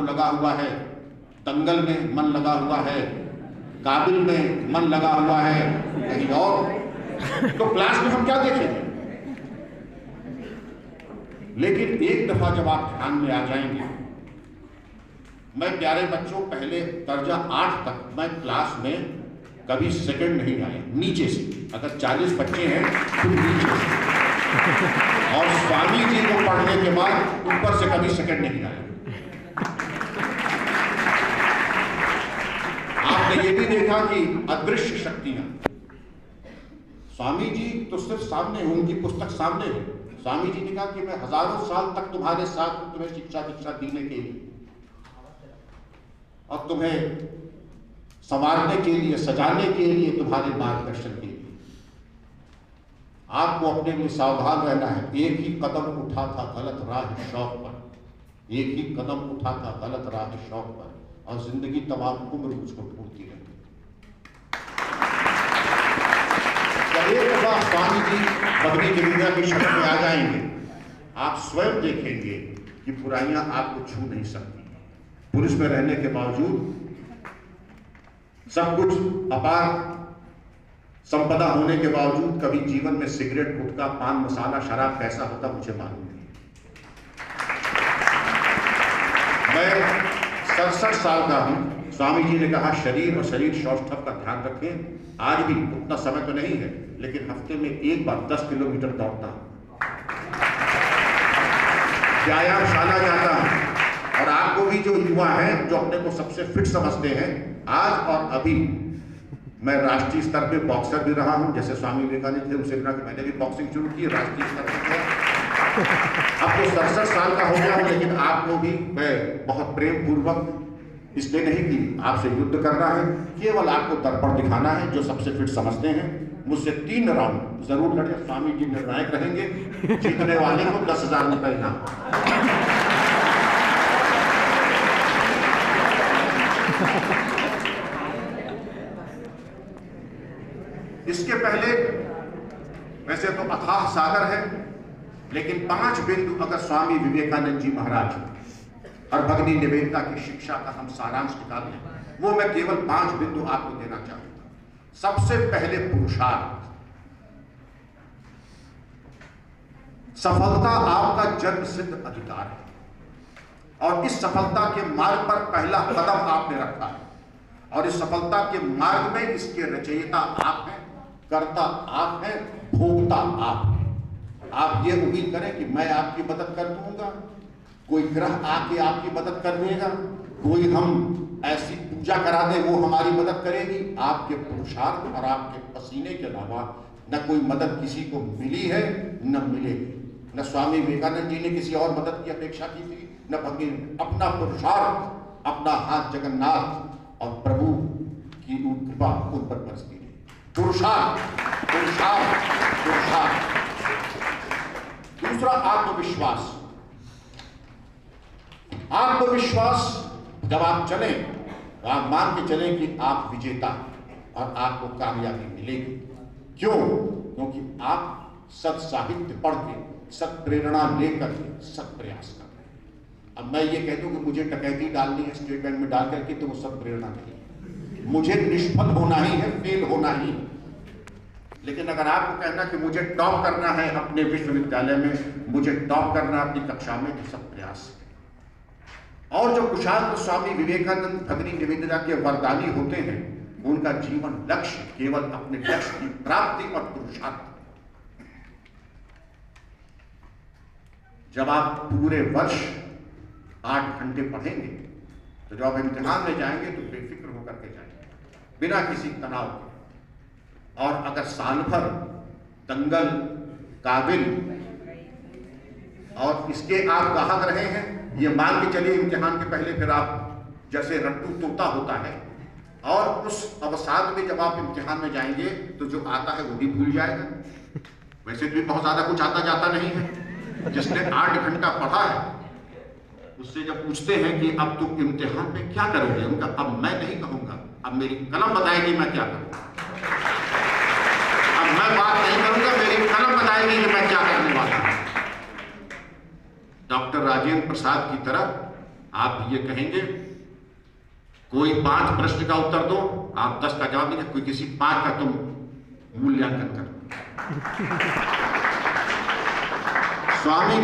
लगा हुआ है, दंगल में मन लगा हुआ है, काबिल में मन लगा हुआ है, कहीं और, तो क्लास में हम क्या देखेंगे? लेकिन एक दफा जब आप ध्यान में आ जाएंगे, मैं प्यारे बच्चों पहले दर्जा 8 तक मैं क्लास में कभी सेकंड नहीं आया, नीचे से। अगर 40 बच्चे हैं तो नीचे से, और स्वामी जी को पढ़ने के बाद ऊपर से कभी सेकंड नहीं आया। आपने ये भी देखा कि अदृश्य शक्तियां, स्वामी जी तो सिर्फ सामने, उनकी पुस्तक सामने है। स्वामी जी ने कहा कि मैं हजारों साल तक तुम्हारे साथ हूं, तुम्हें शिक्षा दीक्षा देने के लिए और तुम्हें संवारने के लिए, सजाने के लिए, तुम्हारे मार्गदर्शन के लिए। आपको अपने लिए सावधान रहना है। एक ही कदम उठा था गलत राह शौक पर, एक ही कदम उठा था गलत राह शौक पर, और जिंदगी तमाम उम्र उसको ढूंढती रही। एक दफा स्वामी जी भगनी निवेदिता की शक्ल में आ जाएंगे, आप स्वयं देखेंगे कि बुराइयां आपको छू नहीं सकती। पुरुष में रहने के बावजूद, सब कुछ अपार संपदा होने के बावजूद, कभी जीवन में सिगरेट, गुटखा, पान मसाला, शराब कैसा होता मुझे मालूम नहीं। मैं 67 साल का हूं। स्वामी जी ने कहा शरीर और शरीर सौष्ठव का ध्यान रखें। आज भी उतना समय तो नहीं है, लेकिन हफ्ते में एक बार 10 किलोमीटर दौड़ता हूं, व्यायामशाला जाता हूं। और आपको भी जो युवा हैं, जो अपने को सबसे फिट समझते हैं, आज और अभी मैं राष्ट्रीय स्तर पे बॉक्सर भी रहा हूं। जैसे स्वामी विवेकानंद थे, उनसे मैंने भी बॉक्सिंग शुरू की राष्ट्रीय स्तर पर। अब तो 67 साल का हो गया हूं, लेकिन आपको भी मैं बहुत प्रेम पूर्वक, इसलिए नहीं कि आपसे युद्ध करना है, केवल आपको दर्पण दिखाना है। जो सबसे फिट समझते हैं, मुझसे 3 राउंड जरूर लड़े। स्वामी जी निर्णायक रहेंगे, जीतने वाले को 10,000 रुपए इनाम। इसके पहले वैसे तो अथाह सागर है, लेकिन 5 बिंदु अगर स्वामी विवेकानंद जी महाराज और भगनी निवेदिता की शिक्षा का हम सारांश निकाल लें, वो मैं केवल 5 बिंदु आपको देना चाहूंगा। सबसे पहले पुरुषार्थ। सफलता आपका जन्म सिद्ध अधिकार है, और इस सफलता के मार्ग पर पहला कदम आपने रखा है, और इस सफलता के मार्ग में इसके रचयिता आप हैं, कर्ता आप हैं, भोक्ता आप हैं। आप ये उम्मीद करें कि मैं आपकी मदद कर दूंगा, कोई ग्रह आके आपकी मदद कर देगा, कोई हम ऐसी पूजा करा दे वो हमारी मदद करेगी। आपके पुरुषार्थ और आपके पसीने के अलावा न कोई मदद किसी को मिली है, न मिलेगी। न स्वामी विवेकानंद जी ने किसी और मदद की अपेक्षा की थी, न भगनी। अपना पुरुषार्थ, अपना हाथ जगन्नाथ और प्रभु की कृपा उन पर बरसती रही। पुरुषार्थ, पुरुषार्थ, पुरुषार्थ। दूसरा आत्मविश्वास। आत्मविश्वास जब आप चले तो आप मान के चलें कि आप विजेता और आपको कामयाबी मिलेगी। क्यों? क्योंकि आप सत साहित्य पढ़ के, सत प्रेरणा लेकर के सत प्रयास कर रहे हैं। अब मैं ये कह दूं कि मुझे डकैती डालनी है स्टेट बैंक में डाल करके, तो वो सत प्रेरणा नहीं है। मुझे निष्फल होना ही है, फेल होना ही है। लेकिन अगर आपको कहना कि मुझे टॉप करना है अपने विश्वविद्यालय में, मुझे टॉप करना है अपनी कक्षा में, तो सब प्रयास है। और जो कुशाग्र स्वामी विवेकानंद भगनी निवेदिता के वरदानी होते हैं, उनका जीवन लक्ष्य केवल अपने लक्ष्य की प्राप्ति और पुरुषार्थ। जब आप पूरे वर्ष 8 घंटे पढ़ेंगे, तो जब आप इम्तिहान में जाएंगे तो बेफिक्र होकर के जाएंगे, बिना किसी तनाव के। और अगर साल भर दंगल, काबिल और इसके आप गाहक रहे हैं, ये मान के चलिए इम्तिहान के पहले फिर आप जैसे रट्टू तोता होता है, और उस अवसाद में जब आप इम्तिहान में जाएंगे तो जो आता है वो भी भूल जाएगा। वैसे भी बहुत ज्यादा कुछ आता जाता नहीं है। जिसने 8 घंटा पढ़ा है, उससे जब पूछते हैं कि अब तुम इम्तिहान में क्या करोगे, उनका अब मैं नहीं कहूंगा, अब मेरी कलम बताएगी मैं क्या करूंगा। अब मैं बात नहीं करूंगा, मेरी कलम बताएगी कि मैं क्या करने वाला हूं। डॉक्टर राजेंद्र प्रसाद की तरह आप ये कहेंगे कोई 5 प्रश्न का उत्तर दो, आप 10 का जवाब देंगे, कोई किसी 5 का तुम मूल्यांकन करो। स्वामी